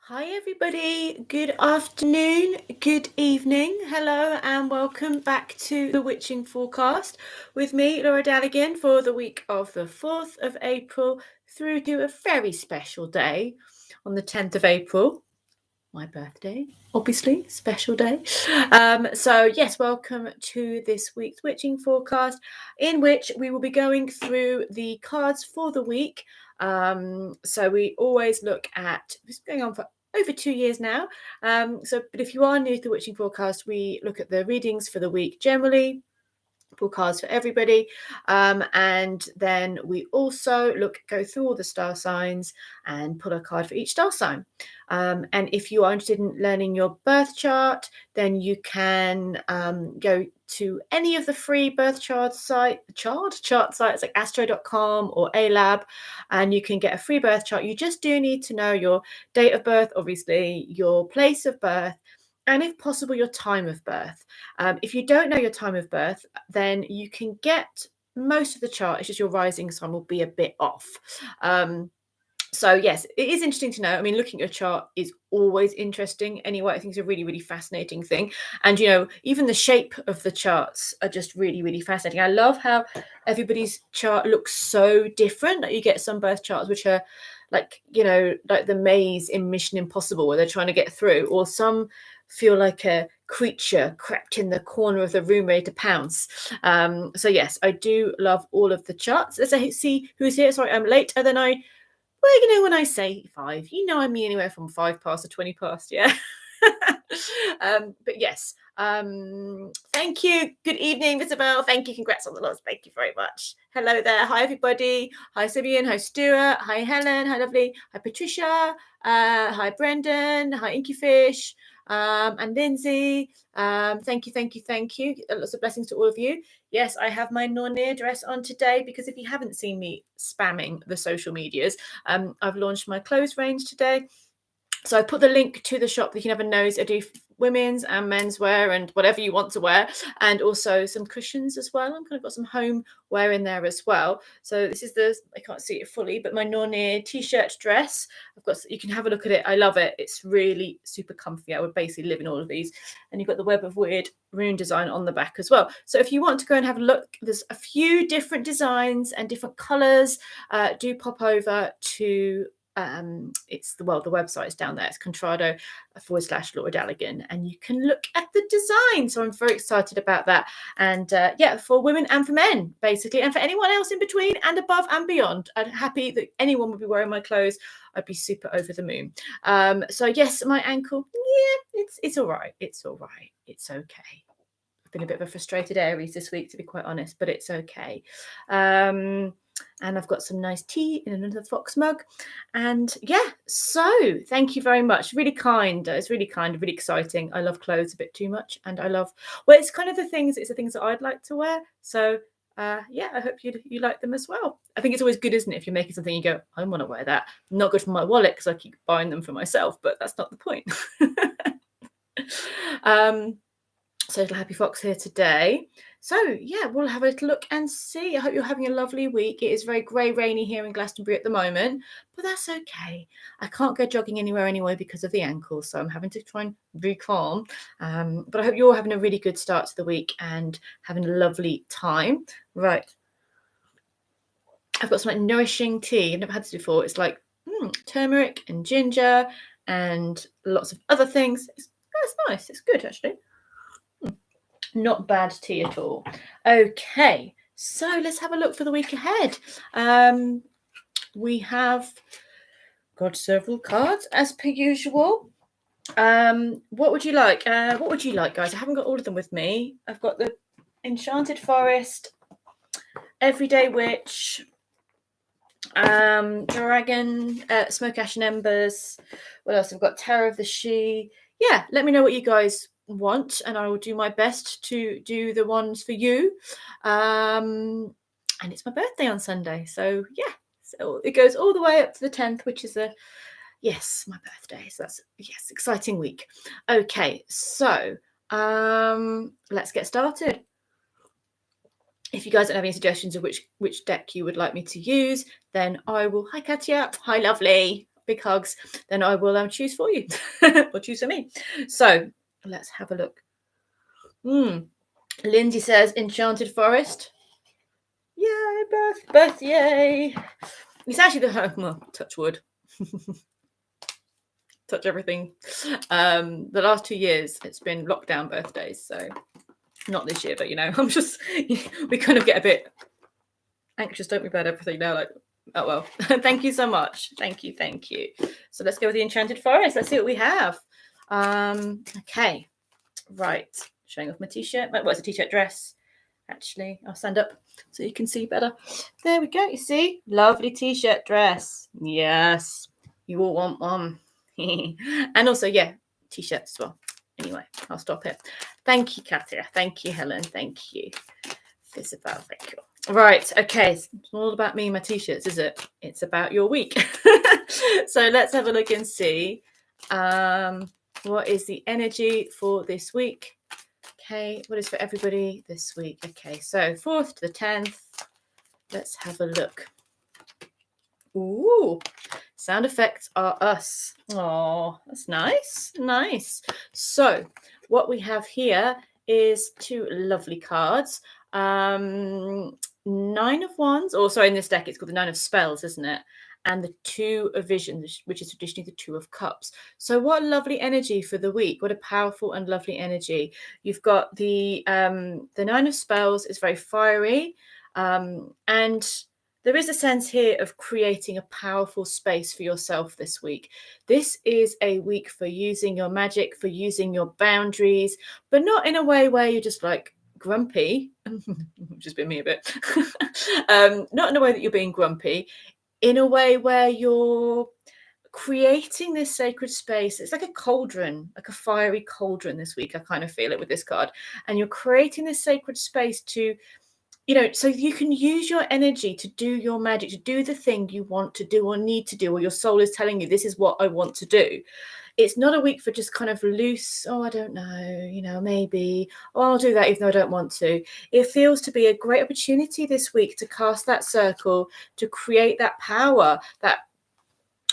Hi, everybody. Good afternoon, good evening. Hello, and welcome back to the Witching Forecast with me, Laura Dallaghan, for the week of the 4th of April through to a very special day on the 10th of April. My birthday, obviously, special day. So yes, welcome to this week's Witching Forecast, in which we will be going through the cards for the week. So we always look at, it's going on for over 2 years now. But if you are new to the Witching Forecast, we look at the readings for the week generally, pull cards for everybody, and then we also go through all the star signs and pull a card for each star sign. And if you are interested in learning your birth chart, then you can go to any of the free birth chart sites like astro.com or alab, and you can get a free birth chart. You just do need to know your date of birth, obviously, your place of birth, and if possible, your time of birth. If you don't know your time of birth, then you can get most of the chart. It's just your rising sign will be a bit off. So yes, it is interesting to know. I mean, looking at your chart is always interesting anyway. I think it's a really, really fascinating thing. And, even the shape of the charts are just really, really fascinating. I love how everybody's chart looks so different. Like you get some birth charts which are like the maze in Mission Impossible where they're trying to get through, or some feel like a creature crept in the corner of the room ready to pounce. So yes, I do love all of the charts. As I see who's here, sorry I'm later than I, well, when I say 5, I mean anywhere from 5 past to 20 past, yeah. But yes, thank you. Good evening, Isabel. Thank you. Congrats on the loss. Thank you very much. Hello there. Hi, everybody. Hi, Sibian. Hi, Stuart. Hi, Helen. Hi, lovely. Hi, Patricia. Hi, Brendan. Hi, Inky Fish. And Lindsay. Thank you. Lots of blessings to all of you. Yes, I have my Nornir dress on today because if you haven't seen me spamming the social medias, I've launched my clothes range today. So I put the link to the shop that you can have a nose. I do women's and men's wear and whatever you want to wear, and also some cushions as well. I'm kind of got some home wear in there as well. So this is I can't see it fully, but my Nornir t-shirt dress. You can have a look at it. I love it. It's really super comfy. I would basically live in all of these. And you've got the Web of Weird rune design on the back as well. So if you want to go and have a look, there's a few different designs and different colors. Do pop over to the website is down there. It's Contrado/Laura Dallaghan, and you can look at the design. So I'm very excited about that. And for women and for men, basically, and for anyone else in between and above and beyond. I'm happy that anyone would be wearing my clothes. I'd be super over the moon. So yes, my ankle, it's all right. It's all right. It's okay. I've been a bit of a frustrated Aries this week, to be quite honest, but it's okay. And I've got some nice tea in another fox mug. And so thank you very much. Really kind. It's really kind, really exciting. I love clothes a bit too much. And it's kind of it's the things that I'd like to wear. So I hope you like them as well. I think it's always good, isn't it? If you're making something, you go, I want to wear that. Not good for my wallet because I keep buying them for myself, but that's not the point. So little happy fox here today. So we'll have a little look and see. I hope you're having a lovely week. It is very grey, rainy here in Glastonbury at the moment, but that's okay. I can't go jogging anywhere anyway because of the ankle, so I'm having to try and be calm. But I hope you're all having a really good start to the week and having a lovely time. Right. I've got some like nourishing tea. I've never had this before. It's like turmeric and ginger and lots of other things. It's nice. It's good actually. Not bad tea at all. Okay, so let's have a look for the week ahead. We have got several cards as per usual. What would you like? Guys? I haven't got all of them with me. I've got the Enchanted Forest, Everyday Witch, Dragon, Smoke, Ash and Embers. What else? I've got Terror of the She. Yeah, let me know what you guys want and I will do my best to do the ones for you. And it's my birthday on Sunday, so so it goes all the way up to the 10th, which is my birthday. So that's exciting week. Okay, so let's get started. If you guys don't have any suggestions of which deck you would like me to use, then I will. Hi Katya. Hi lovely. big hugs, then I will choose for you or choose for me. So let's have a look. Lindsay says Enchanted Forest. Yay, birth, yay. It's actually the touch wood. Touch everything. The last 2 years it's been lockdown birthdays, so not this year, but I'm just we kind of get a bit anxious, don't we, about everything now, like, oh well. Thank you so much. Thank you. So let's go with the Enchanted Forest. Let's see what we have. Okay, right, showing off my t-shirt. Well, it's a t-shirt dress, actually. I'll stand up so you can see better. There we go. You see, lovely t-shirt dress. Yes, you all want one. And also, yeah, t-shirts as well. Anyway, I'll stop it. Thank you, Katia. Thank you, Helen. Thank you, Isabel. Thank you. Right, okay, it's all about me and my t-shirts, is it? It's about your week. So let's have a look and see what is the energy for this week. Okay, what is for everybody this week? Okay, so 4th to the 10th. Let's have a look. Ooh, sound effects are us. Oh, that's nice. Nice. So what we have here is 2 lovely cards. 9 of Wands, or sorry, in this deck it's called the 9 of Spells, isn't it? And the 2 of Visions, which is traditionally the 2 of Cups. So what a lovely energy for the week. What a powerful and lovely energy. You've got the 9 of Spells is very fiery, and there is a sense here of creating a powerful space for yourself this week. This is a week for using your magic, for using your boundaries, but not in a way where you're just like grumpy, which has been me a bit. Not in a way that you're being grumpy, in a way where you're creating this sacred space. It's like a cauldron, like a fiery cauldron this week. I kind of feel it with this card. And you're creating this sacred space to, so you can use your energy to do your magic, to do the thing you want to do or need to do, or your soul is telling you, this is what I want to do. It's not a week for just kind of loose, I don't know, maybe, I'll do that even though I don't want to. It feels to be a great opportunity this week to cast that circle, to create that power, that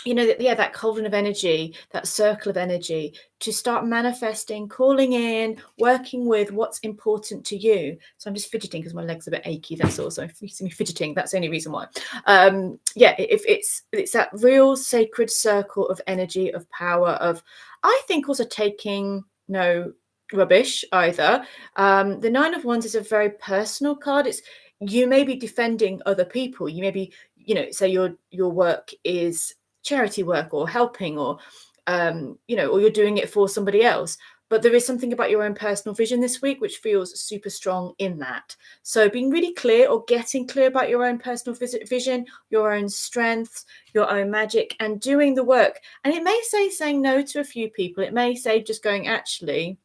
that cauldron of energy, that circle of energy, to start manifesting, calling in, working with what's important to you. So I'm just fidgeting because my leg's a bit achy. That's also, if you see me fidgeting, that's the only reason why. If it's that real sacred circle of energy, of power, of, I think, also taking no rubbish either. The 9 of Wands is a very personal card. It's, you may be defending other people. You may be, say your work is charity work or helping, or or you're doing it for somebody else, but there is something about your own personal vision this week which feels super strong in that. So being really clear, or getting clear about your own personal vision, your own strengths, your own magic, and doing the work. And it may say saying no to a few people. It may say just going, actually,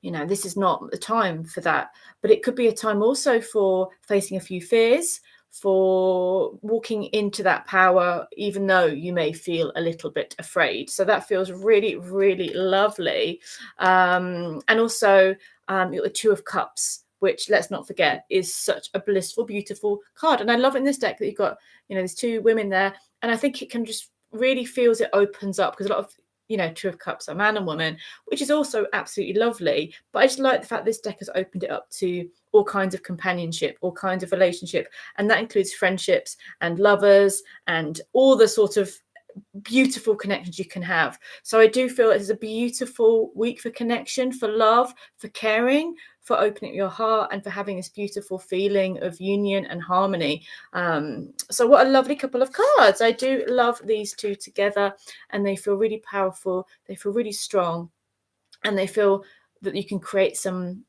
this is not the time for that. But it could be a time also for facing a few fears, for walking into that power, even though you may feel a little bit afraid. So that feels really, really lovely. And also the 2 of Cups, which, let's not forget, is such a blissful, beautiful card. And I love in this deck that you've got, there's 2 women there. And I think it can just really feels it opens up, because a lot of 2 of Cups are man and woman, which is also absolutely lovely. But I just like the fact this deck has opened it up to all kinds of companionship, all kinds of relationship, and that includes friendships and lovers and all the sort of beautiful connections you can have. So I do feel it is a beautiful week for connection, for love, for caring, for opening your heart, and for having this beautiful feeling of union and harmony. So what a lovely couple of cards. I do love these 2 together, and they feel really powerful. They feel really strong, and they feel that you can create some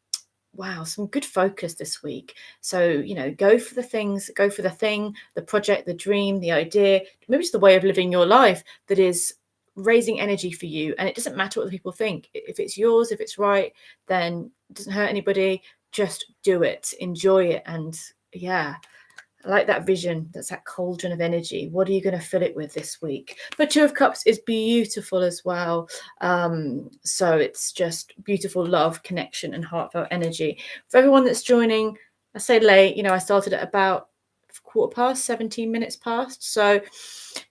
good focus this week. So, go for the things, go for the thing, the project, the dream, the idea, maybe it's the way of living your life that is raising energy for you. And it doesn't matter what the people think. If it's yours, if it's right, then it doesn't hurt anybody. Just do it, enjoy it. And I like that vision. That's that cauldron of energy. What are you going to fill it with this week? But 2 of Cups is beautiful as well. So it's just beautiful love, connection, and heartfelt energy. For everyone that's joining, I say late, I started at about 17 minutes past. So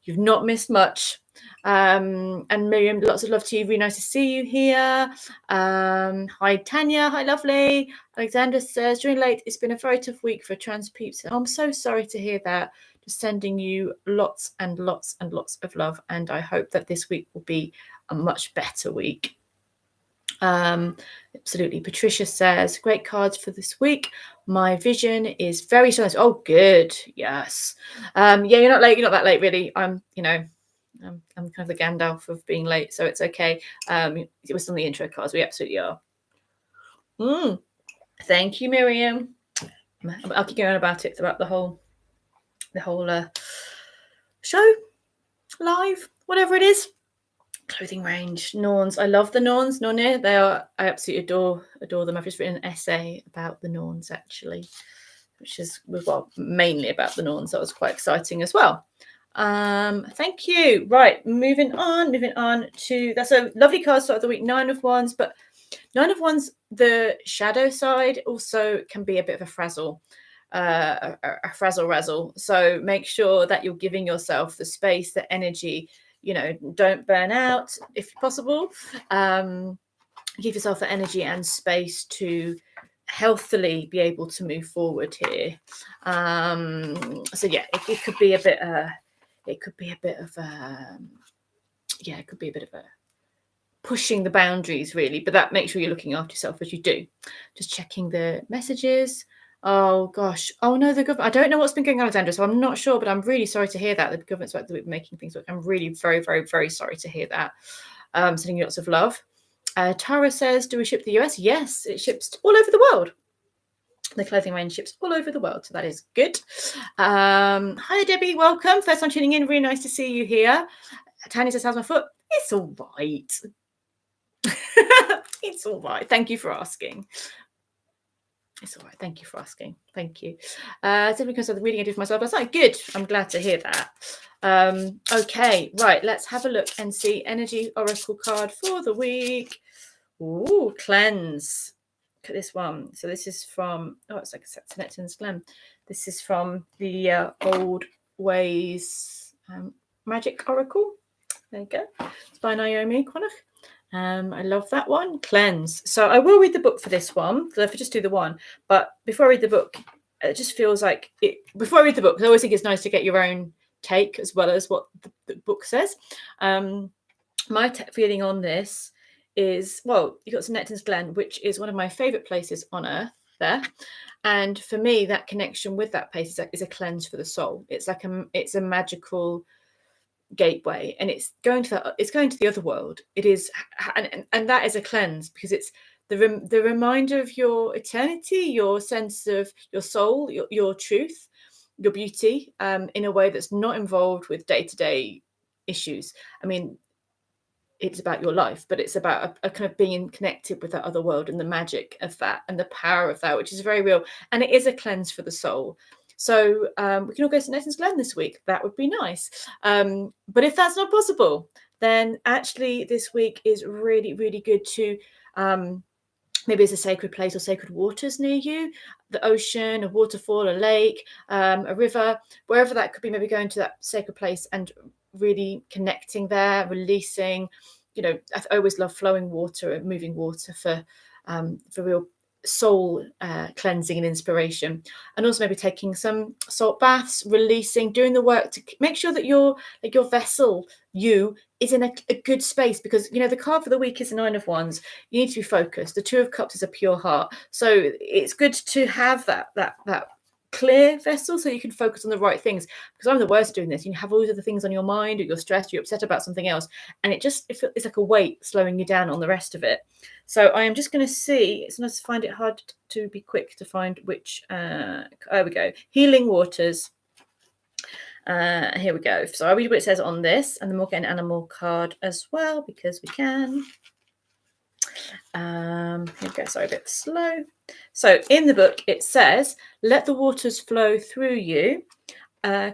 you've not missed much. And Miriam, lots of love to you. Really nice to see you here. Hi, Tanya. Hi, lovely. Alexander says, during late, it's been a very tough week for trans peeps. I'm so sorry to hear that. Just sending you lots and lots and lots of love. And I hope that this week will be a much better week. Absolutely. Patricia says, great cards for this week. My vision is very strong. Oh, good. Yes. Yeah, you're not late. You're not that late, really. I'm kind of the Gandalf of being late, so it's okay. It was on the intro cards. We absolutely are. Thank you, Miriam. I'll keep going about it throughout the whole show, live, whatever it is. Clothing range, Norns. I love the Norns. Nornir, they are. I absolutely adore them. I've just written an essay about the Norns, actually, which is mainly about the Norns. That was quite exciting as well. Thank you. Right, moving on to, that's a lovely card start of the week. 9 of Wands, but 9 of Wands, the shadow side also can be a bit of a frazzle. A frazzle razzle. So make sure that you're giving yourself the space, the energy. Don't burn out if possible. Give yourself the energy and space to healthily be able to move forward here. So yeah, it could be a bit of pushing the boundaries, really, but that makes sure you're looking after yourself as you do. Just checking the messages. Oh gosh. Oh no, the government. I don't know what's been going on, Alexandra, so I'm not sure, but I'm really sorry to hear that. The government's making things work. I'm really very, very, very sorry to hear that. Sending you lots of love. Tara says, do we ship to the US? Yes, it ships all over the world. The clothing range ships all over the world, so that is good. Hi Debbie, welcome. First time tuning in, really nice to see you here. Tanya says, how's my foot? It's all right. It's all right. Thank you for asking. It's all right. Thank you for asking. Thank you. Simply because of the reading I did for myself last night. Good. I'm glad to hear that. Okay, right. Let's have a look and see energy oracle card for the week. Ooh, cleanse. Look at this one. So this is from, it's like a Septon's Glen. This is from the Old Ways Magic Oracle. There you go. It's by Naomi Quanach. I love that one. Cleanse. So I will read the book for this one. So if I just do the one, but before I read the book, it just feels like it. Before I read the book, I always think it's nice to get your own take as well as what the book says. My feeling on this is, well, you got St. Nectan's Glen, which is one of my favourite places on earth there. And for me, that connection with that place is a cleanse for the soul. It's like it's a magical gateway, and it's going to the other world. It is, and that is a cleanse, because it's the reminder of your eternity, your sense of your soul, your truth, your beauty, in a way that's not involved with day-to-day issues. I mean, it's about your life, but it's about a kind of being connected with that other world and the magic of that and the power of that, which is very real. And it is a cleanse for the soul. So we can all go to Nathan's Glen this week. That would be nice. But if that's not possible, then actually this week is really, really good to maybe there's a sacred place or sacred waters near you, the ocean, a waterfall, a lake, a river, wherever that could be. Maybe going to that sacred place and really connecting there, releasing. I always love flowing water and moving water for real soul cleansing and inspiration. And also maybe taking some salt baths, releasing, doing the work to make sure that your vessel is in a good space, because the card for the week is the 9 of Wands. You need to be focused. The 2 of Cups is a pure heart, so it's good to have that clear vessel so you can focus on the right things, because I'm the worst at doing this. You have all these other things on your mind, or you're stressed, you're upset about something else, and it's like a weight slowing you down on the rest of it. So I am just going to see. Sometimes I find it hard to be quick to find which. There we go. Healing waters. Here we go. So I'll read what it says on this, and then we'll get an animal card as well, because we can. Here we go. Sorry, a bit slow. So in the book it says, let the waters flow through you,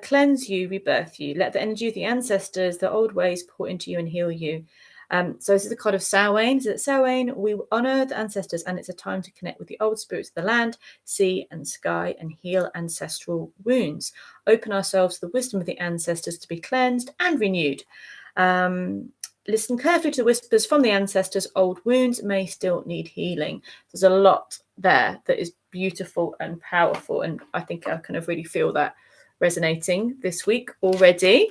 cleanse you, rebirth you. Let the energy of the ancestors, the old ways, pour into you and heal you. So this is a card of Samhain. So at Samhain, we honour the ancestors, and it's a time to connect with the old spirits of the land, sea and sky, and heal ancestral wounds. Open ourselves to the wisdom of the ancestors to be cleansed and renewed. Listen carefully to the whispers from the ancestors. Old wounds may still need healing. There's a lot there that is beautiful and powerful, and I think I kind of really feel that resonating this week already.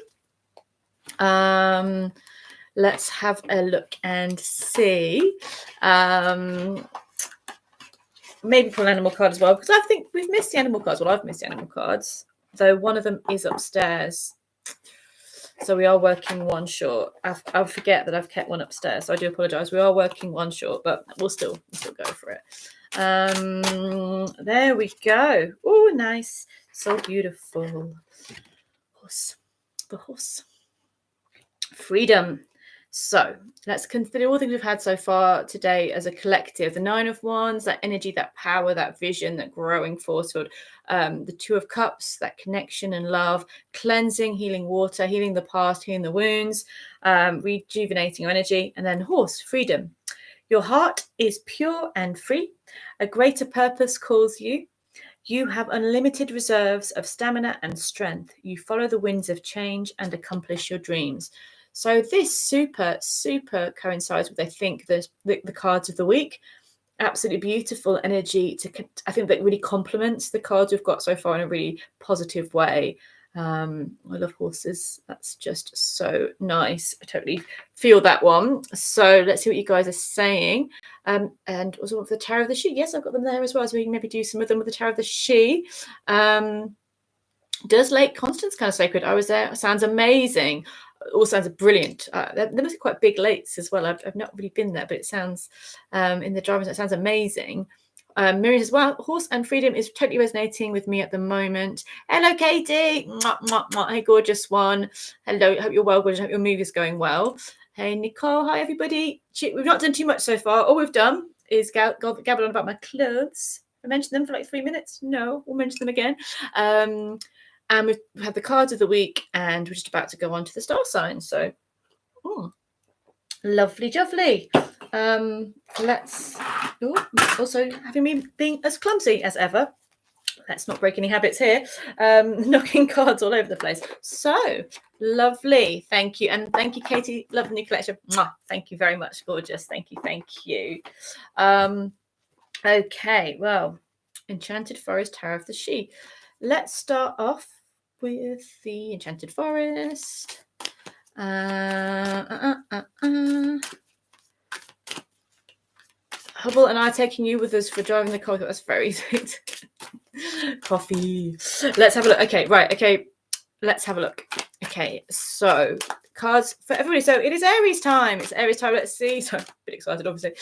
Let's have a look and see. Maybe pull an animal card as well, because I think we've missed the animal cards. Well, I've missed the animal cards, though one of them is upstairs. So we are working one short. I forget that I've kept one upstairs, so I do apologise. We are working one short, but we'll still go for it. There we go. Oh, nice. So beautiful. Horse. The horse. Freedom. So let's consider all things we've had so far today as a collective. The Nine of Wands, that energy, that power, that vision, that growing forcehood. The Two of Cups, that connection and love, cleansing, healing water, healing the past, healing the wounds, rejuvenating your energy. And then horse, freedom. Your heart is pure and free. A greater purpose calls you. You have unlimited reserves of stamina and strength. You follow the winds of change and accomplish your dreams. So this super coincides with, I think, the cards of the week. Absolutely beautiful energy. I think that really complements the cards we've got so far in a really positive way. I love horses. That's just so nice. I totally feel that one. So let's see what you guys are saying. And also with the Tarot of the She. Yes, I've got them there as well. So we can maybe do some of them with the Tarot of the She. Does Lake Constance kind of sacred? I was there. Sounds amazing. All sounds brilliant. There must be quite big lakes as well. I've not really been there, but it sounds in the drivers. It sounds amazing. Miriam as well. Horse and freedom is totally resonating with me at the moment. Hello, Katie. Mwah, mwah, mwah. Hey, gorgeous one. Hello. Hope you're well, gorgeous. Hope your move is going well. Hey, Nicole. Hi, everybody. We've not done too much so far. All we've done is gabble on about my clothes. I mentioned them for like 3 minutes. No, we'll mention them again. And we've had the cards of the week, and we're just about to go on to the star signs. So, lovely, jubbly. Let's also having me being as clumsy as ever. Let's not break any habits here. Knocking cards all over the place. So lovely. Thank you. And thank you, Katie. Love the new collection. Mwah. Thank you very much. Gorgeous. Thank you. Thank you. Okay. Well, Enchanted Forest, Tarot of the She. Let's start off with the Enchanted Forest. Hubble and I are taking you with us for driving the car. That's very sweet. Coffee. Let's have a look. Okay, right. Okay, let's have a look. Okay, so cards for everybody. So it is Aries time. It's Aries time. Let's see. So I'm a bit excited, obviously.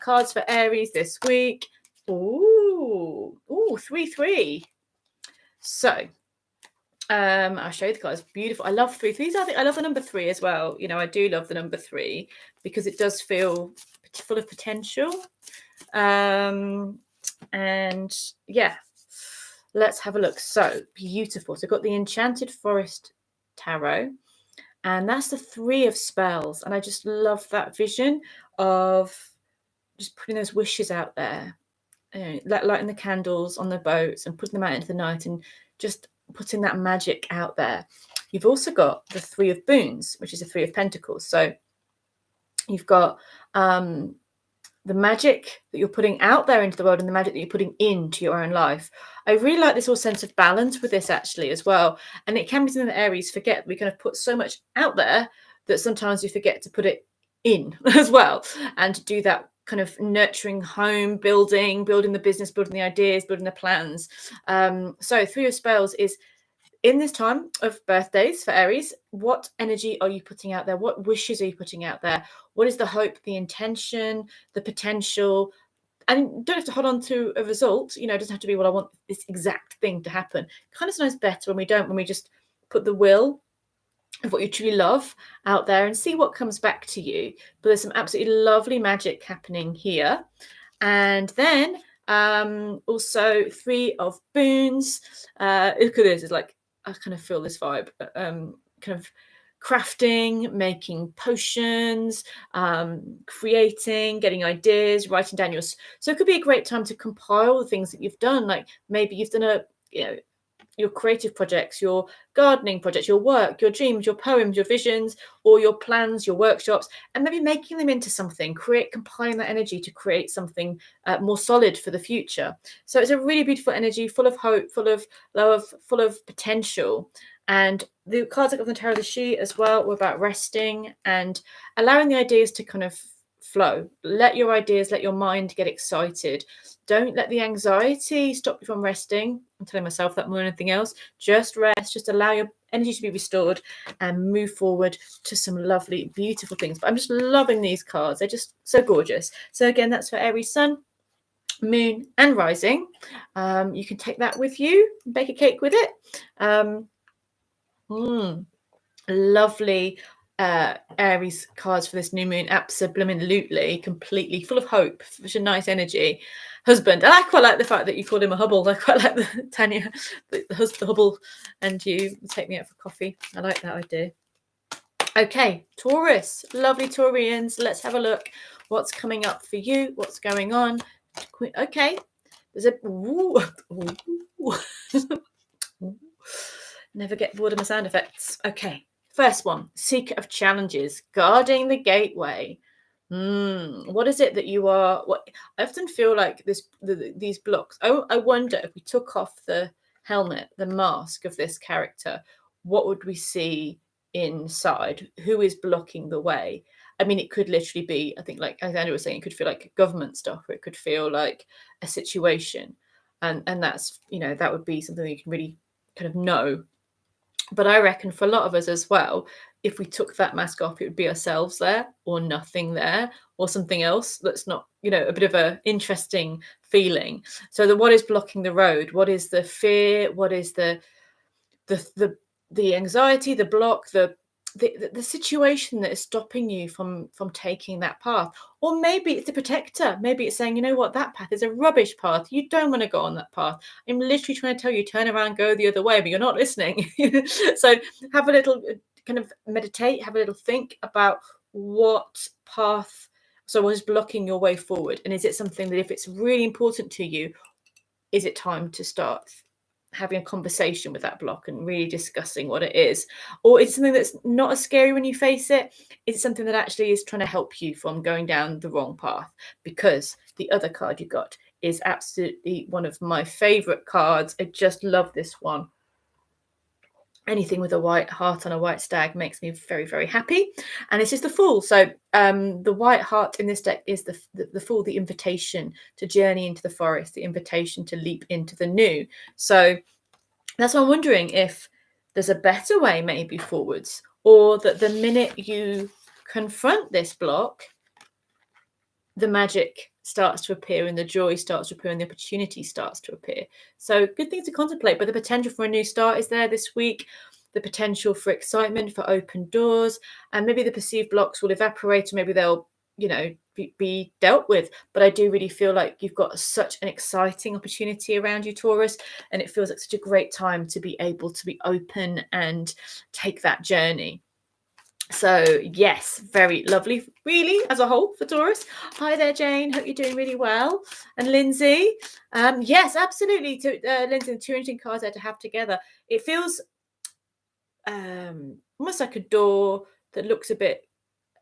Cards for Aries this week. Ooh, 3-3. So I'll show you the cards. Beautiful. I love 3 3s. I love the number 3 as well. You know, I do love the number 3 because it does feel full of potential. And yeah, let's have a look. So beautiful. So I've got the Enchanted Forest Tarot, and that's the 3 of spells. And I just love that vision of just putting those wishes out there, lighting the candles on the boats and putting them out into the night and just putting that magic out there. You've also got the 3 of Boons, which is the 3 of Pentacles. So you've got the magic that you're putting out there into the world and the magic that you're putting into your own life. I really like this whole sense of balance with this actually as well. And it can be something that Aries forget. We kind of put so much out there that sometimes we forget to put it in as well, and to do that kind of nurturing home, building the business, building the ideas, building the plans. So 3 of Spells is in this time of birthdays for Aries. What energy are you putting out there? What wishes are you putting out there? What is the hope, the intention, the potential? And you don't have to hold on to a result. You know, it doesn't have to be, well, I want this exact thing to happen. Kind of sometimes better when we just put the will of what you truly love out there and see what comes back to you. But there's some absolutely lovely magic happening here. And then also 3 of Boons. Look at this. It's like, I kind of feel this vibe. Kind of crafting, making potions, creating, getting ideas, writing down your. So it could be a great time to compile the things that you've done. Like maybe you've done your creative projects, your gardening projects, your work, your dreams, your poems, your visions, or your plans, your workshops, and maybe making them into something, compiling that energy to create something more solid for the future. So it's a really beautiful energy, full of hope, full of love, full of potential. And the cards that got on the Tarot of the She as well were about resting and allowing the ideas to kind of flow. Let your ideas, let your mind get excited. Don't let the anxiety stop you from resting. I'm telling myself that more than anything else. Just rest, just allow your energy to be restored and move forward to some lovely, beautiful things. But I'm just loving these cards. They're just so gorgeous. So again, that's for Aries Sun, Moon and Rising. You can take that with you, bake a cake with it. Lovely Aries cards for this new moon. Absolutely, completely full of hope, such a nice energy. Husband, and I quite like the fact that you called him a Hubble. I quite like the Tanya, the Hubble, and you take me out for coffee. I like that idea. Okay, Taurus, lovely Taurians. Let's have a look. What's coming up for you? What's going on? Okay, there's a never get bored of my sound effects. Okay, first one, seeker of challenges, guarding the gateway. What is it that you are? What I often feel like these blocks. I wonder if we took off the helmet, the mask of this character, what would we see inside? Who is blocking the way? I mean, it could literally be, I think, like Alexander was saying, it could feel like government stuff, or it could feel like a situation, and that's, that would be something that you can really kind of know. But I reckon for a lot of us as well, if we took that mask off, it would be ourselves there, or nothing there, or something else that's not, a bit of a interesting feeling. So what is blocking the road? What is the fear? What is the anxiety, the block, the situation that is stopping you from taking that path? Or maybe it's a protector. Maybe it's saying, you know what, that path is a rubbish path. You don't want to go on that path. I'm literally trying to tell you, turn around, go the other way, but you're not listening. So have a little kind of meditate, have a little think about what path, so what is blocking your way forward. And is it something that, if it's really important to you, is it time to start having a conversation with that block and really discussing what it is? Or is it something that's not as scary when you face it? Is it something that actually is trying to help you from going down the wrong path? Because the other card you got is absolutely one of my favorite cards. I just love this one. Anything with a white heart on a white stag makes me very, very happy. And it's just the Fool. So the white heart in this deck is the Fool, the invitation to journey into the forest, the invitation to leap into the new. So that's why I'm wondering if there's a better way maybe forwards, or that the minute you confront this block, the magic starts to appear and the joy starts to appear and the opportunity starts to appear. So good things to contemplate, but the potential for a new start is there this week. The potential for excitement, for open doors, and maybe the perceived blocks will evaporate, or maybe they'll, be dealt with. But I do really feel like you've got such an exciting opportunity around you, Taurus, and it feels like such a great time to be able to be open and take that journey. So yes, very lovely, really, as a whole for Taurus. Hi there, Jane. Hope you're doing really well. And Lindsay, yes, absolutely. Lindsay, the two interesting cards there to have together. It feels almost like a door that looks a bit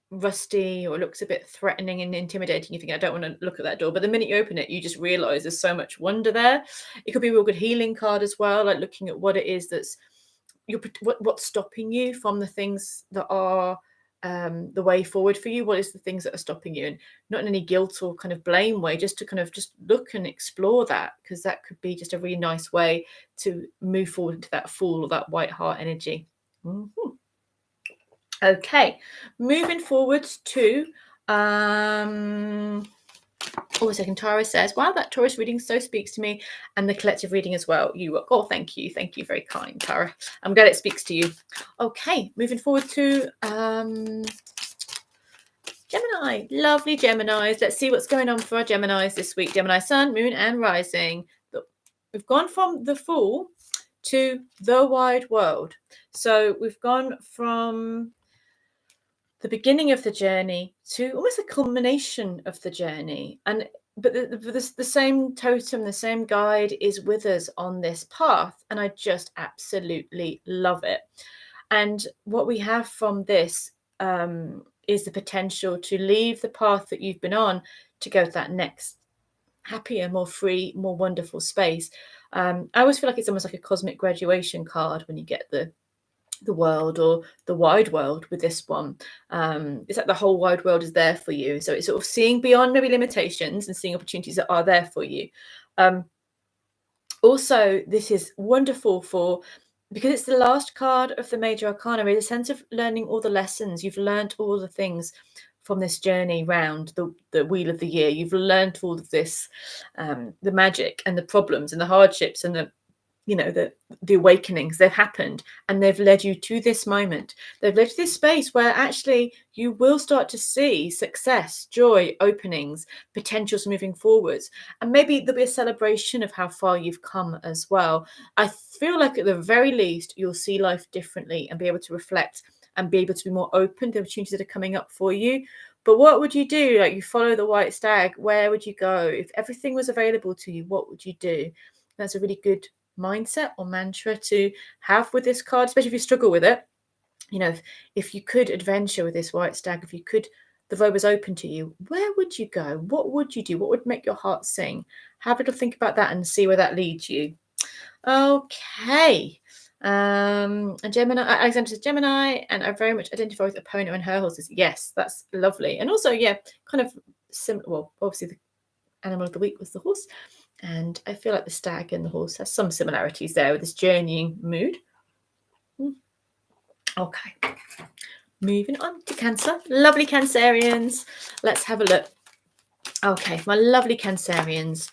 rusty or looks a bit threatening and intimidating. You think, I don't want to look at that door, but the minute you open it, you just realize there's so much wonder there. It could be a real good healing card as well, like looking at what it is that's what's stopping you from the things that are the way forward for you. What is the things that are stopping you? And not in any guilt or kind of blame way, just to kind of just look and explore that, because that could be just a really nice way to move forward into that Fool or that white heart energy. Okay, moving forwards to a second. Tara says, wow, that Taurus reading so speaks to me, and the collective reading as well. Thank you, very kind, Tara. I'm glad it speaks to you. Okay, moving forward to Gemini. Lovely Geminis. Let's see what's going on for our Geminis this week. Gemini Sun, Moon and Rising. We've gone from the Fool to the wide world. So we've gone from the beginning of the journey to almost a culmination of the journey. But the same totem, the same guide is with us on this path. And I just absolutely love it. And what we have from this is the potential to leave the path that you've been on to go to that next happier, more free, more wonderful space. I always feel like it's almost like a cosmic graduation card when you get the world or the wide world with this one. It's like the whole wide world is there for you. So it's sort of seeing beyond maybe limitations and seeing opportunities that are there for you. Also, this is wonderful because it's the last card of the major arcana, really, a sense of learning all the lessons. You've learned all the things from this journey round the wheel of the year. You've learned all of this, the magic and the problems and the hardships and the awakenings. They've happened and they've led you to this moment. They've led to this space where actually you will start to see success, joy, openings, potentials moving forwards. And maybe there'll be a celebration of how far you've come as well. I feel like at the very least, you'll see life differently and be able to reflect and be able to be more open to opportunities that are coming up for you. But what would you do? Like, you follow the white stag, where would you go? If everything was available to you, what would you do? That's a really good mindset or mantra to have with this card, especially if you struggle with it. If you could adventure with this white stag, the road was open to you, where would you go? What would you do? What would make your heart sing? Have a little think about that and see where that leads you. Okay. And Gemini, Alexander says Gemini, and I very much identify with Epona and her horses. Yes, that's lovely. And also, kind of similar. Well, obviously the animal of the week was the horse, and I feel like the stag and the horse has some similarities there with this journeying mood. Okay, moving on to Cancer. Lovely Cancerians. Let's have a look. Okay, my lovely Cancerians.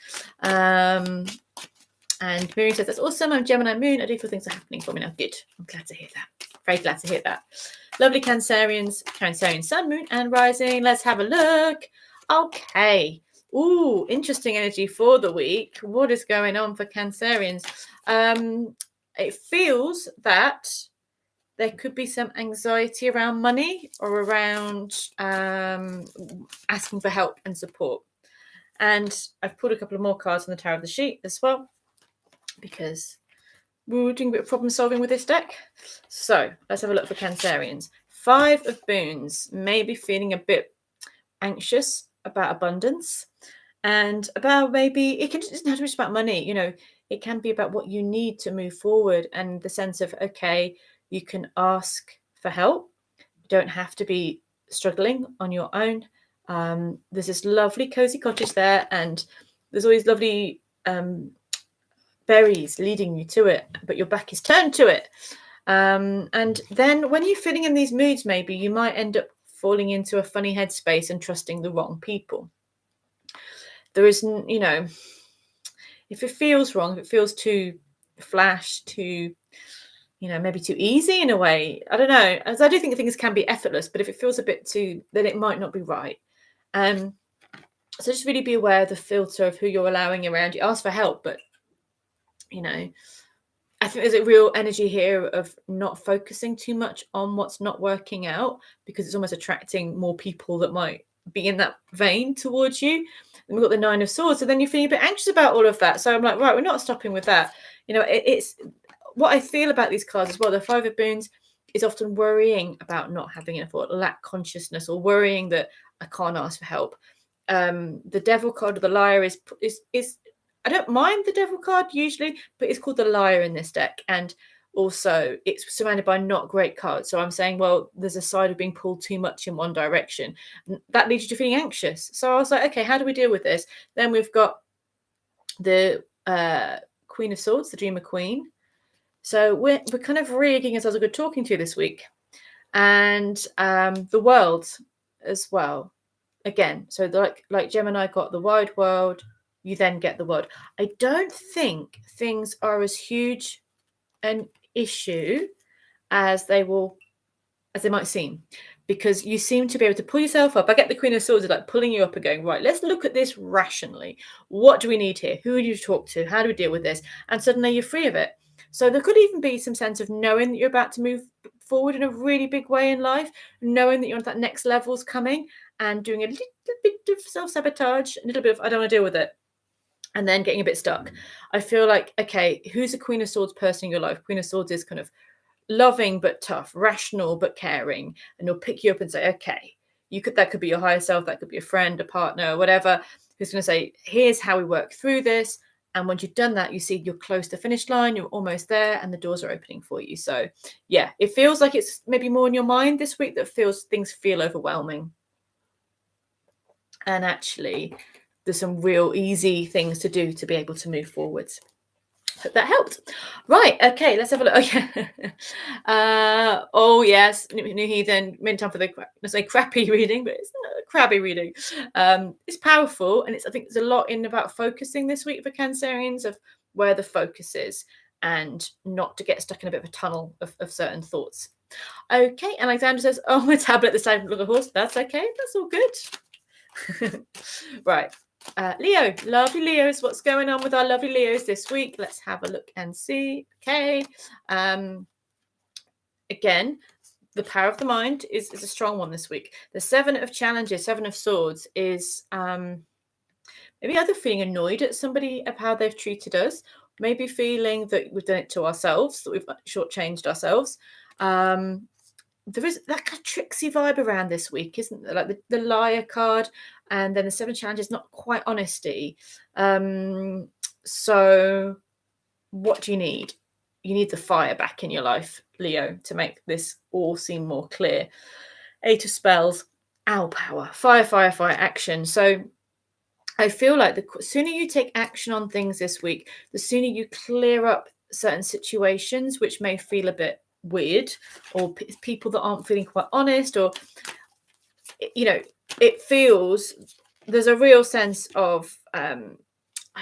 And Miriam says, that's awesome. I'm Gemini moon. I do feel things are happening for me now. Good. I'm glad to hear that. Very glad to hear that. Lovely Cancerians, Cancerian sun, moon, and rising. Let's have a look. Okay. Ooh, interesting energy for the week. What is going on for Cancerians? It feels that there could be some anxiety around money or around asking for help and support. And I've pulled a couple of more cards on the Tower of the Sheep as well, because we're doing a bit of problem solving with this deck. So let's have a look for Cancerians. 5 of Boons, maybe feeling a bit anxious about abundance and about maybe it doesn't have to be just about money. It can be about what you need to move forward and the sense of, okay, you can ask for help. You don't have to be struggling on your own. There's this lovely cozy cottage there, and there's always lovely berries leading you to it, but your back is turned to it. And then when you're feeling in these moods, maybe you might end up falling into a funny headspace and trusting the wrong people. There is, if it feels wrong, if it feels too flash, too, maybe too easy in a way, I don't know, as I do think things can be effortless, but if it feels a bit too, then it might not be right. So just really be aware of the filter of who you're allowing around you. Ask for help, but I think there's a real energy here of not focusing too much on what's not working out, because it's almost attracting more people that might be in that vein towards you. And we've got the 9 of Swords, and then you're feeling a bit anxious about all of that. So I'm like, right, we're not stopping with that. It's what I feel about these cards as well. The 5 of Boons is often worrying about not having enough, or lack consciousness, or worrying that I can't ask for help. The Devil card, or the Liar, is I don't mind the Devil card usually, but it's called the Liar in this deck. And also it's surrounded by not great cards. So I'm saying, well, there's a side of being pulled too much in one direction. That leads you to feeling anxious. So I was like, okay, how do we deal with this? Then we've got the Queen of Swords, the Dreamer Queen. So we're kind of rigging ourselves a good talking to this week. And the World as well. Again, so like Gemini got the wide world, you then get the world. I don't think things are as huge an issue as they might seem, because you seem to be able to pull yourself up. I get the Queen of Swords is like pulling you up and going, right, let's look at this rationally. What do we need here? Who do you talk to? How do we deal with this? And suddenly you're free of it. So there could even be some sense of knowing that you're about to move forward in a really big way in life, knowing that you're on that next level's coming, and doing a little bit of self-sabotage, a little bit of I don't want to deal with it, and then getting a bit stuck. I feel like, okay, who's a Queen of Swords person in your life? Queen of Swords is kind of loving but tough, rational but caring, and he'll pick you up and say, okay, that could be your higher self, that could be a friend, a partner, whatever, who's going to say, here's how we work through this. And once you've done that, you see you're close to the finish line, you're almost there, and the doors are opening for you. So yeah, it feels like it's maybe more in your mind this week that things feel overwhelming. And actually, there's some real easy things to do to be able to move forwards. Hope that helped. Right, okay, let's have a look. Okay. Oh yes, New Heathen, meant time for the crappy reading, but it's not a crabby reading. It's powerful, and I think there's a lot in about focusing this week for Cancerians, of where the focus is, and not to get stuck in a bit of a tunnel of certain thoughts. Okay, and Alexandra says, oh, my tablet this time look a horse. That's okay, that's all good. Right. Leo, lovely Leos, what's going on with our lovely Leos this week? Let's have a look and see. Okay. Again, the power of the mind is a strong one this week. The Seven of Challenges, Seven of Swords, is maybe either feeling annoyed at somebody of how they've treated us, maybe feeling that we've done it to ourselves, that we've shortchanged ourselves. There is that kind of tricksy vibe around this week, isn't there? Like the liar card, and then the Seven Challenges, not quite honesty. So what do you need? You need the fire back in your life, Leo, to make this all seem more clear. Eight of Spells, owl power, fire, action. So I feel like the sooner you take action on things this week, the sooner you clear up certain situations which may feel a bit weird, or people that aren't feeling quite honest, or it feels there's a real sense of I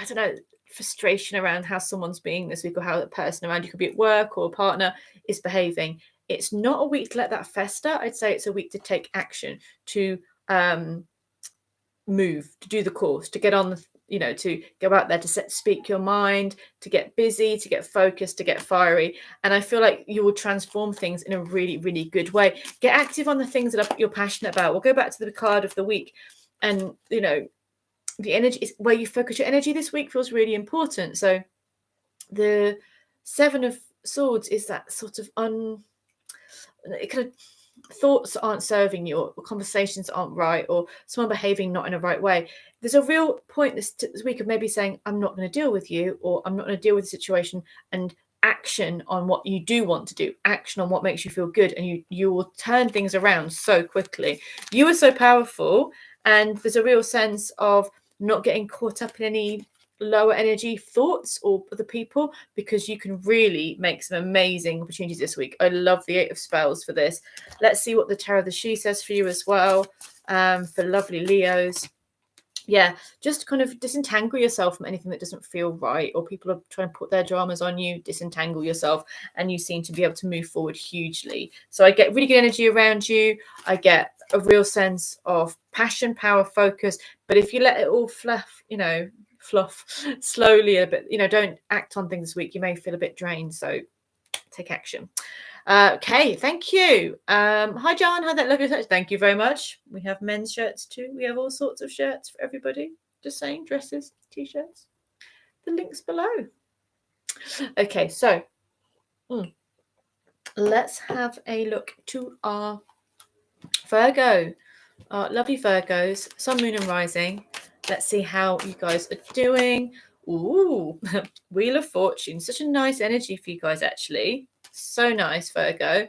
don't know, frustration around how someone's being this week, or how the person around you, could be at work or a partner, is behaving. It's not a week to let that fester. I'd say it's a week to take action, to move, to do the course, to get on the to go out there, to speak your mind, to get busy, to get focused, to get fiery. And I feel like you will transform things in a really, really good way. Get active on the things that you're passionate about. We'll go back to the card of the week, and the energy is where you focus your energy this week feels really important. So the Seven of Swords is that sort of thoughts aren't serving you, or conversations aren't right, or someone behaving not in a right way. There's a real point this week of maybe saying, I'm not going to deal with you, or I'm not going to deal with the situation, and action on what you do want to do, action on what makes you feel good, and you will turn things around so quickly. You are so powerful, and there's a real sense of not getting caught up in any lower energy thoughts or other people, because you can really make some amazing opportunities this week. I love the Eight of Spells for this. Let's see what the Tarot of the She says for you as well, for lovely Leos. Yeah, just kind of disentangle yourself from anything that doesn't feel right, or people are trying to put their dramas on you. Disentangle yourself, and you seem to be able to move forward hugely. So I get really good energy around you. I get a real sense of passion, power, focus. But if you let it all fluff slowly a bit, don't act on things this week, you may feel a bit drained. So take action. Okay, thank you. Hi John, had that lovely touch. Thank you very much. We have men's shirts too. We have all sorts of shirts for everybody. Just saying, dresses, t-shirts. The link's below. Okay, so let's have a look to our Virgo, our lovely Virgos, Sun, Moon, and Rising. Let's see how you guys are doing. Ooh, Wheel of Fortune. Such a nice energy for you guys, actually. So nice, Virgo.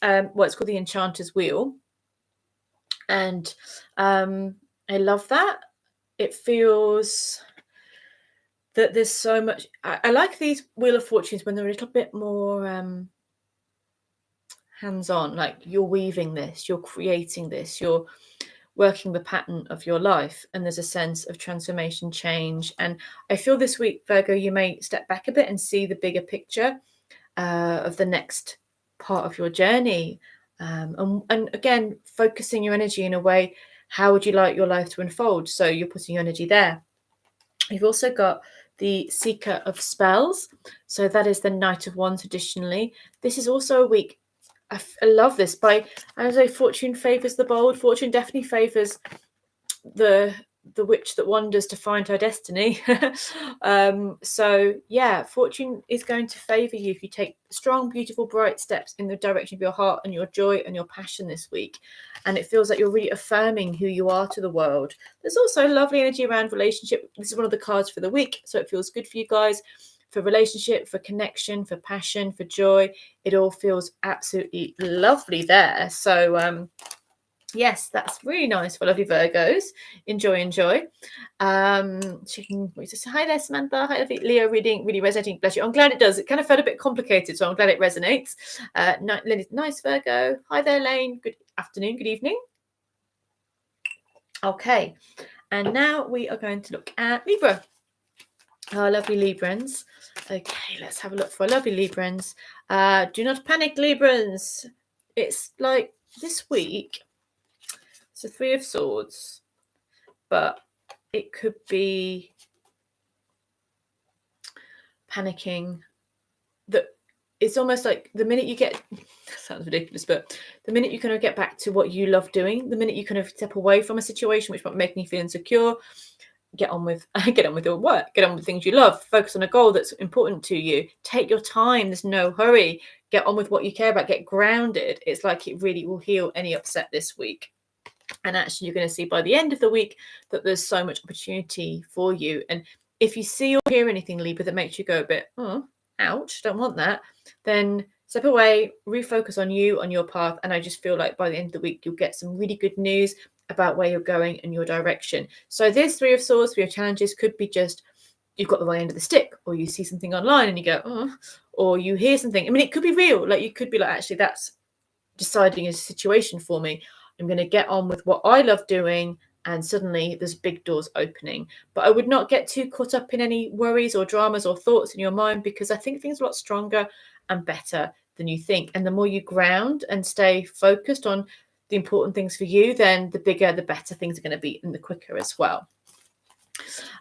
It's called the Enchanter's Wheel. And I love that. It feels that there's so much. I like these Wheel of Fortunes when they're a little bit more hands-on, like you're weaving this, you're creating this, you're working the pattern of your life, and there's a sense of transformation, change. And I feel this week, Virgo, you may step back a bit and see the bigger picture of the next part of your journey, and again, focusing your energy in a way, how would you like your life to unfold? So you're putting your energy there. You've also got the seeker of spells. So that is the Knight of Wands traditionally. This is also a week, I love this, as I say, fortune favours the bold. Fortune definitely favours the witch that wanders to find her destiny. So yeah, fortune is going to favor you if you take strong, beautiful, bright steps in the direction of your heart and your joy and your passion this week. And it feels like you're really affirming who you are to the world. There's also lovely energy around relationship. This is one of the cards for the week, so it feels good for you guys. For relationship, for connection, for passion, for joy, it all feels absolutely lovely there. So yes, that's really nice for lovely Virgos. Enjoy. She can just hi there, Samantha. Hi, Leo reading, really resonating. Bless you. I'm glad it does. It kind of felt a bit complicated, so I'm glad it resonates. Nice Virgo. Hi there, Lane. Good afternoon, good evening. Okay, and now we are going to look at Libra. Our lovely Librans. Okay, let's have a look for lovely Librans. Do not panic, Librans. It's like this week. It's a Three of Swords, but it could be panicking. That it's almost like the minute you get, sounds ridiculous, but the minute you kind of get back to what you love doing, the minute you kind of step away from a situation which might make you feel insecure, get on with your work, get on with things you love, focus on a goal that's important to you, take your time, there's no hurry, get on with what you care about, get grounded. It's like it really will heal any upset this week. And actually you're going to see by the end of the week that there's so much opportunity for you. And if you see or hear anything, Libra, that makes you go a bit, oh, ouch, don't want that, then step away, refocus on you, on your path. And I just feel like by the end of the week, you'll get some really good news about where you're going and your direction. So this Three of Swords for your challenges could be just you've got the wrong end of the stick, or you see something online and you go, oh, or you hear something. I mean, it could be real. Like you could be like, actually, that's deciding a situation for me. I'm going to get on with what I love doing, and suddenly there's big doors opening. But I would not get too caught up in any worries or dramas or thoughts in your mind, because I think things are a lot stronger and better than you think. And the more you ground and stay focused on the important things for you, then the bigger, the better things are going to be, and the quicker as well.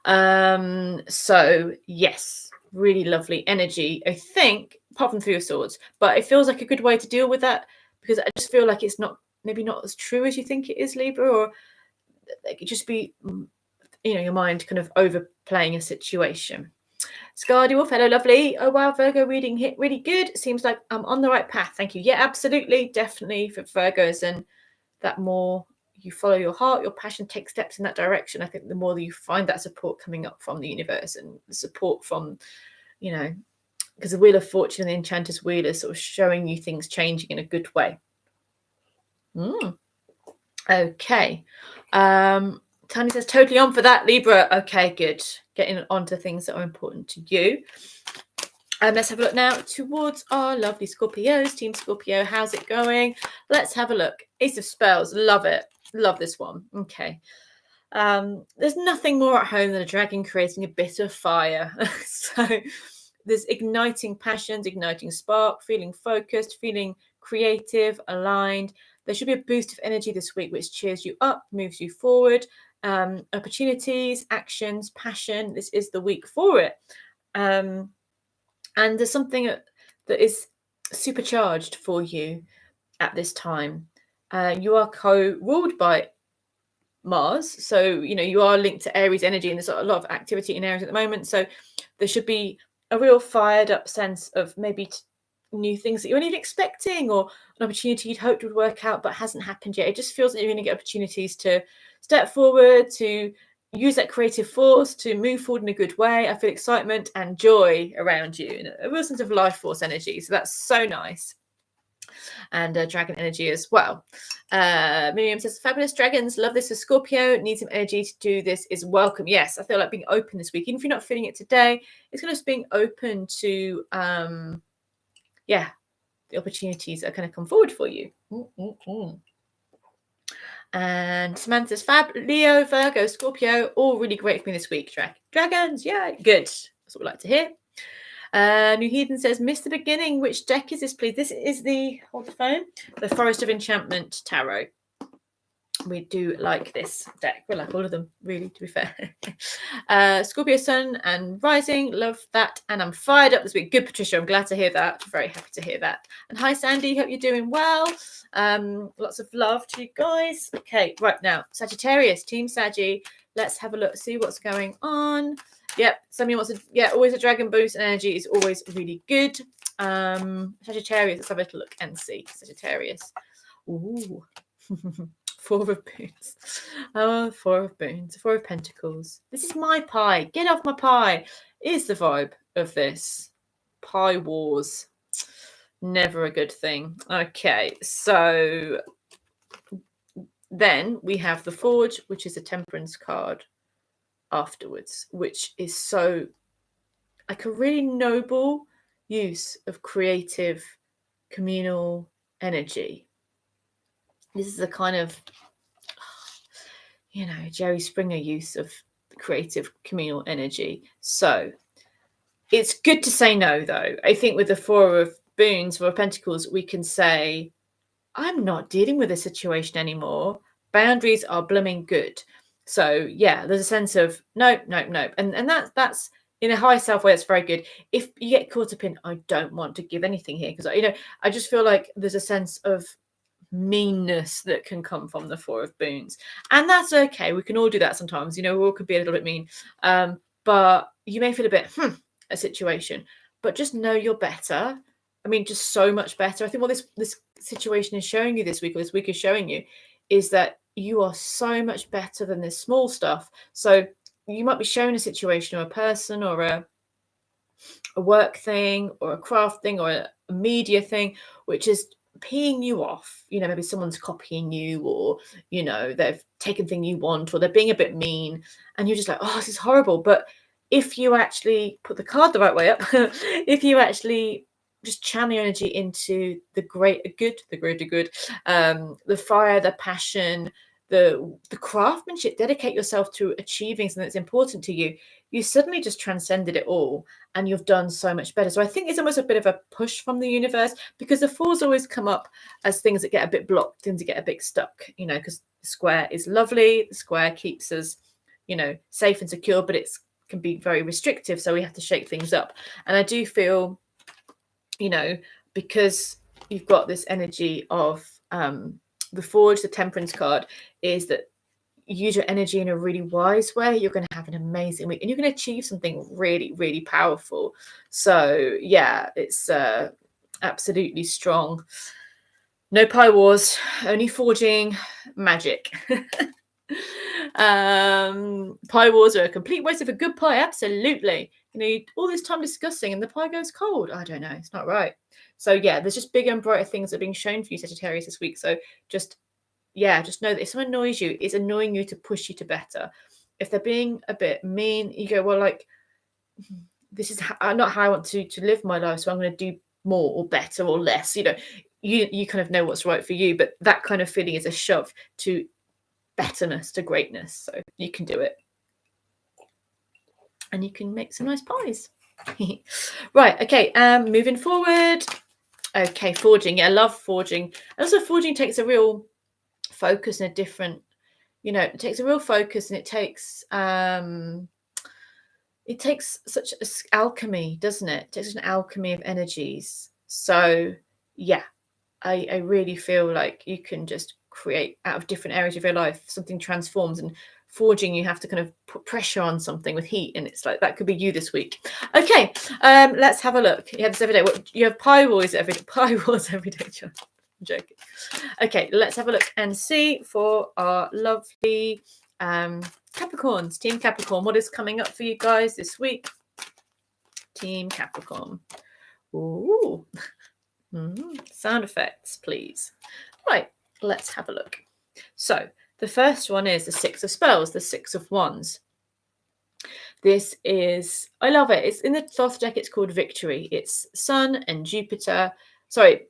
So yes, really lovely energy, I think, apart from Three of Swords. But it feels like a good way to deal with that, because I just feel like it's maybe not as true as you think it is, Libra, or it could just be, your mind kind of overplaying a situation. Scardy Wolf, hello, lovely. Oh, wow, Virgo reading hit really good. Seems like I'm on the right path. Thank you. Yeah, absolutely. Definitely for Virgos. And that more you follow your heart, your passion, take steps in that direction, I think the more that you find that support coming up from the universe, and the support from, because the Wheel of Fortune and the Enchanter's Wheel is sort of showing you things changing in a good way. Okay. Tanya says, totally on for that, Libra. Okay, good. Getting on to things that are important to you. Let's have a look now towards our lovely Scorpios. Team Scorpio, how's it going? Let's have a look. Ace of Spells. Love it. Love this one. Okay. There's nothing more at home than a dragon creating a bit of fire. So there's igniting passions, igniting spark, feeling focused, feeling creative, aligned. There should be a boost of energy this week, which cheers you up, moves you forward. Opportunities, actions, passion. This is the week for it. And there's something that is supercharged for you at this time. You are co-ruled by Mars. So, you are linked to Aries energy, and there's a lot of activity in Aries at the moment. So there should be a real fired up sense of maybe new things that you weren't even expecting, or an opportunity you'd hoped would work out but hasn't happened yet. It just feels like you're going to get opportunities to step forward, to use that creative force, to move forward in a good way. I feel excitement and joy around you, and a real sense of life force energy. So that's so nice. And dragon energy as well. Miriam says, fabulous dragons, love this for Scorpio, need some energy to do this is welcome. Yes, I feel like being open this week, even if you're not feeling it today, it's kind of being open to the opportunities that are going to come forward for you. And Samantha's fab, Leo, Virgo, Scorpio, all really great for me this week. Dragons, yeah, good. That's what we like to hear. New Heathen says, missed the beginning. Which deck is this, please? This is the, hold the phone, the Forest of Enchantment Tarot. We do like this deck. We like all of them, really, to be fair. Scorpio Sun and Rising, love that. And I'm fired up this week. Good, Patricia. I'm glad to hear that. Very happy to hear that. And hi, Sandy. Hope you're doing well. Lots of love to you guys. Okay, right now, Sagittarius, Team Saggy. Let's have a look, see what's going on. Yep, somebody wants to, yeah, always a dragon boost and energy is always really good. Sagittarius, let's have a little look and see. Sagittarius. Ooh. Four of Boons. Oh, Four of Boons. Four of Pentacles. This is my pie. Get off my pie. Is the vibe of this. Pie wars. Never a good thing. Okay, so then we have the Forge, which is a Temperance card afterwards, which is so like a really noble use of creative communal energy. This is a kind of, you know, Jerry Springer use of creative communal energy. So it's good to say no, though. I think with the Four of Boons, Four of Pentacles, we can say, I'm not dealing with this situation anymore. Boundaries are blooming good. So yeah, there's a sense of no. And that's in a high self way, it's very good. If you get caught up in, I don't want to give anything here, because, you know, I just feel like there's a sense of meanness that can come from the Four of Boons, and that's okay. We can all do that sometimes, you know. We all could be a little bit mean, but you may feel a bit a situation, but just know you're better. I mean, just so much better. I think what this situation is showing you this week, or this week is showing you, is that you are so much better than this small stuff. So you might be shown a situation or a person or a work thing or a craft thing or a media thing which is peeing you off. You know, maybe someone's copying you, or, you know, they've taken thing you want, or they're being a bit mean, and you're just like, oh, this is horrible. But if you actually put the card the right way up, if you actually just channel your energy into the greater good, the fire, the passion, the craftsmanship, dedicate yourself to achieving something that's important to you, you suddenly just transcended it all, and you've done so much better. So I think it's almost a bit of a push from the universe, because the fours always come up as things that get a bit blocked, things that get a bit stuck, you know, because the square is lovely. The square keeps us, you know, safe and secure, but it can be very restrictive. So we have to shake things up. And I do feel, you know, because you've got this energy of the Forge, the Temperance card, is that use your energy in a really wise way. You're going to have an amazing week, and you're going to achieve something really, really powerful. So yeah, it's absolutely strong. No pie wars, only forging magic. Pie wars are a complete waste of a good pie. Absolutely. You know, all this time discussing and the pie goes cold. I don't know. It's not right. So yeah, there's just bigger and brighter things that are being shown for you, Sagittarius, this week. So just know that if someone annoys you, it's annoying you to push you to better. If they're being a bit mean, you go, well, like, this is not how I want to live my life, so I'm going to do more or better or less. You know, you kind of know what's right for you, but that kind of feeling is a shove to betterness, to greatness. So you can do it, and you can make some nice pies. Right, okay, moving forward. Okay, forging. Yeah, I love forging. And also forging takes a real focus and a different, you know, it takes a real focus, and it takes such alchemy, doesn't it? It takes an alchemy of energies. So yeah, I really feel like you can just create out of different areas of your life, something transforms. And forging, you have to kind of put pressure on something with heat, and it's like that could be you this week. Okay, let's have a look. You have this every day. What, you have pie wars every day, John. I'm joking. Okay, let's have a look and see for our lovely Capricorns. Team Capricorn, what is coming up for you guys this week? Team Capricorn. Ooh. Sound effects, please. Right, let's have a look. So the first one is the Six of Spells, the Six of Wands. This is, I love it. It's in the Thoth deck. It's called Victory. It's Sun and Jupiter. Sorry,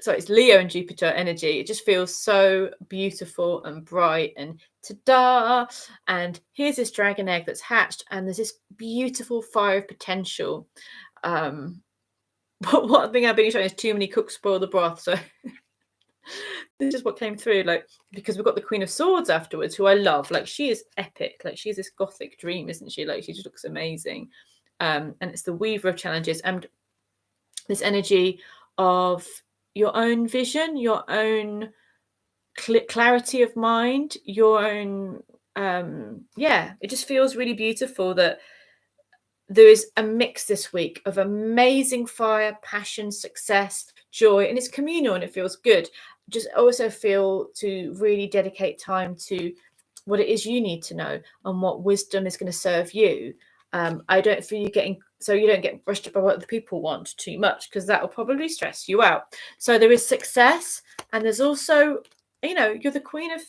it's Leo and Jupiter energy. It just feels so beautiful and bright and ta-da. And here's this dragon egg that's hatched, and there's this beautiful fire of potential. But one thing I've been showing is too many cooks spoil the broth. So this is what came through, like, because we've got the Queen of Swords afterwards, who I love. Like, she is epic. Like, she's this gothic dream, isn't she? Like, she just looks amazing. And it's the weaver of challenges, and this energy of your own vision, your own clarity of mind, your own it just feels really beautiful that there is a mix this week of amazing fire, passion, success, joy, and it's communal and it feels good. Just also feel to really dedicate time to what it is you need to know and what wisdom is going to serve you. I don't feel you getting, so you don't get brushed up by what the people want too much, because that will probably stress you out. So there is success, and there's also, you're the Queen of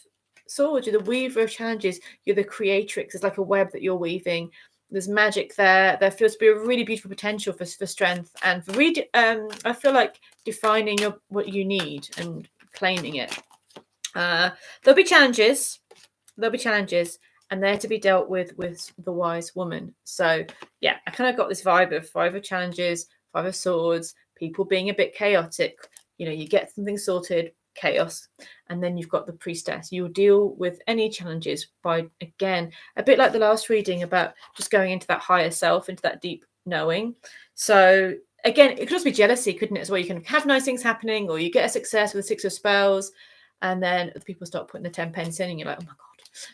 Swords, you're the weaver of challenges, you're the creatrix. It's like a web that you're weaving. There's magic there. There feels to be a really beautiful potential for strength and for I feel like defining what you need and claiming it. There'll be challenges, and they're to be dealt with the wise woman. So yeah, I kind of got this vibe of 5 of challenges, 5 of swords, people being a bit chaotic. You get something sorted, chaos, and then you've got the priestess. You'll deal with any challenges by, again, a bit like the last reading, about just going into that higher self, into that deep knowing. So again, it could also be jealousy, couldn't it, as well? You can have nice things happening, or you get a success with the 6 of spells, and then the people start putting the 10 pence in and you're like, oh my god.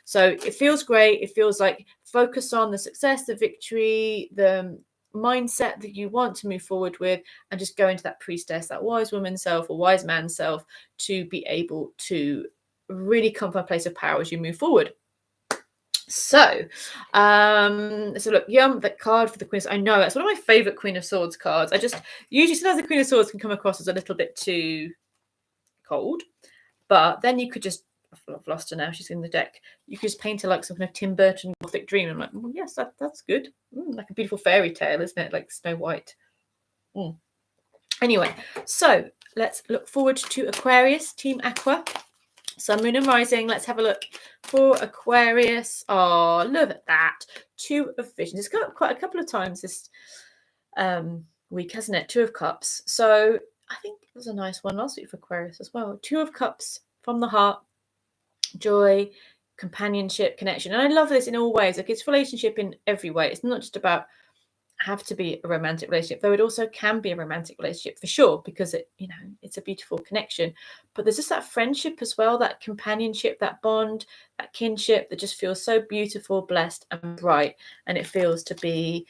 So it feels great. It feels like focus on the success, the victory, the mindset that you want to move forward with, and just go into that priestess, that wise woman self or wise man self, to be able to really come from a place of power as you move forward. So look, that card for the Queen. I know that's one of my favorite Queen of Swords cards. I just usually, sometimes the Queen of Swords can come across as a little bit too cold, but then you could just, I've lost her now, she's in the deck, you could just paint her like some kind of Tim Burton gothic dream. I'm like, well, yes, that's good. Like a beautiful fairy tale, isn't it? Like Snow White. Anyway, so let's look forward to Aquarius, Team Aqua. Sun, Moon and Rising. Let's have a look for Aquarius. Oh, look at that. 2 of Visions. It's come up quite a couple of times this week, hasn't it? 2 of Cups. So I think it was a nice one last week for Aquarius as well. 2 of Cups from the heart. Joy, companionship, connection. And I love this in all ways. Like, it's relationship in every way. It's not just about have to be a romantic relationship, though it also can be a romantic relationship for sure, because it's a beautiful connection. But there's just that friendship as well, that companionship, that bond, that kinship that just feels so beautiful, blessed and bright. And it feels to be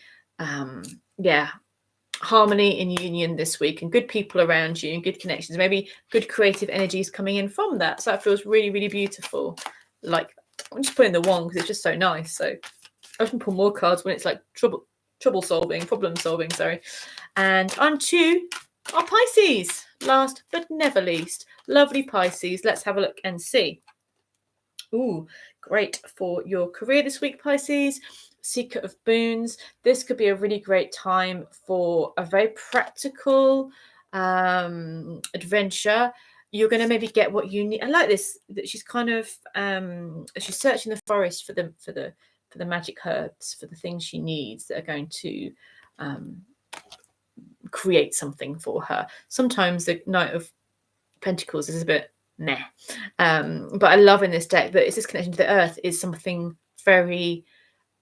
harmony and union this week, and good people around you and good connections, maybe good creative energies coming in from that. So that feels really, really beautiful. Like, I'm just putting the wand because it's just so nice. So I often pull more cards when it's like problem solving, sorry. And on to our Pisces, last but never least. Lovely Pisces. Let's have a look and see. Ooh, great for your career this week, Pisces. Seeker of Boons. This could be a really great time for a very practical adventure. You're going to maybe get what you need. I like this, that she's kind of she's searching the forest for the magic herbs, for the things she needs that are going to create something for her. Sometimes the Knight of Pentacles is a bit meh, but I love in this deck that it's this connection to the earth is something very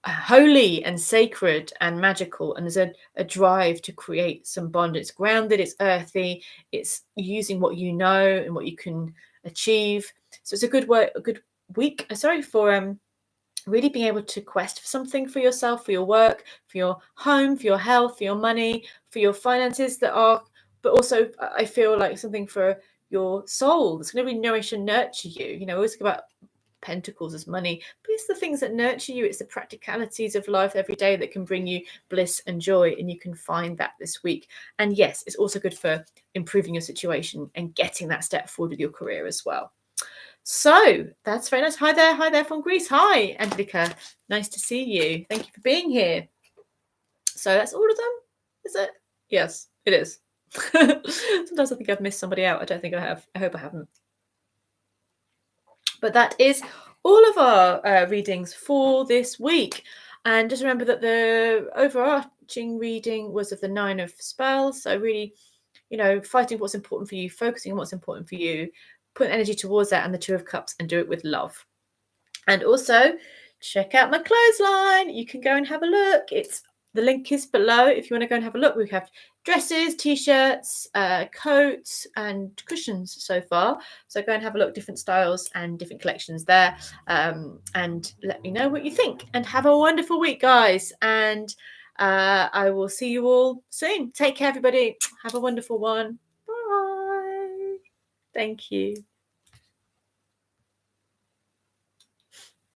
holy and sacred and magical, and there's a drive to create some bond. It's grounded, it's earthy, it's using what you know and what you can achieve. So it's a good week for really being able to quest for something for yourself, for your work, for your home, for your health, for your money, for your finances but also I feel like something for your soul that's going to really nourish and nurture you. We always talk about Pentacles as money, but it's the things that nurture you. It's the practicalities of life every day that can bring you bliss and joy, and you can find that this week. And yes, it's also good for improving your situation and getting that step forward with your career as well. So that's very nice. Hi there from Greece. Hi, Angelica. Nice to see you. Thank you for being here. So that's all of them, is it? Yes, it is. Sometimes I think I've missed somebody out. I don't think I have. I hope I haven't. But that is all of our readings for this week. And just remember that the overarching reading was of the 9 of Spells. So really, fighting what's important for you, focusing on what's important for you, put energy towards that and the Two of Cups and do it with love. And also check out my clothesline. You can go and have a look. The link is below if you want to go and have a look. We have dresses, t-shirts, coats and cushions so far. So go and have a look, different styles and different collections there. And let me know what you think. And have a wonderful week, guys. And I will see you all soon. Take care, everybody. Have a wonderful one. Bye. Thank you.